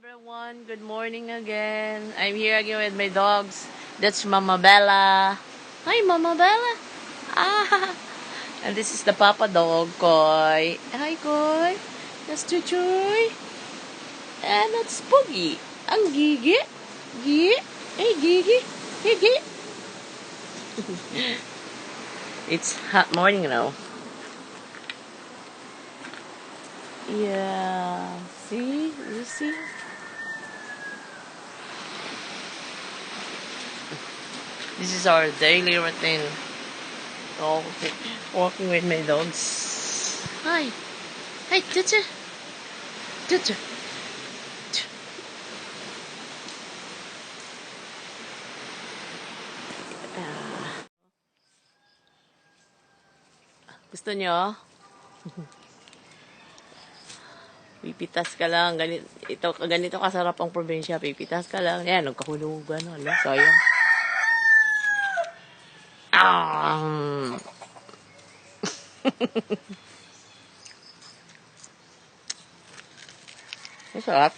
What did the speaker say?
Everyone, good morning again. I'm here again with my dogs. That's Mama Bella. Hi, Mama Bella. Ah, and this is the Papa dog, Koy. Hi, Koy. That's Chuchoy. And that's Poogie. Ang Gigi. Gigi. Hey, Gigi. Gigi. It's hot morning now. Yeah. See? You see? This is our daily routine. Walking with my dogs. Hi. Hi, Tutu. Tutu. Gusto nyo? Pipitas ka lang. Ganito kasarap ang probinsya. Pipitas ka lang. Yan, nagkahulugan. Ano, sayang. Ah! Masarap.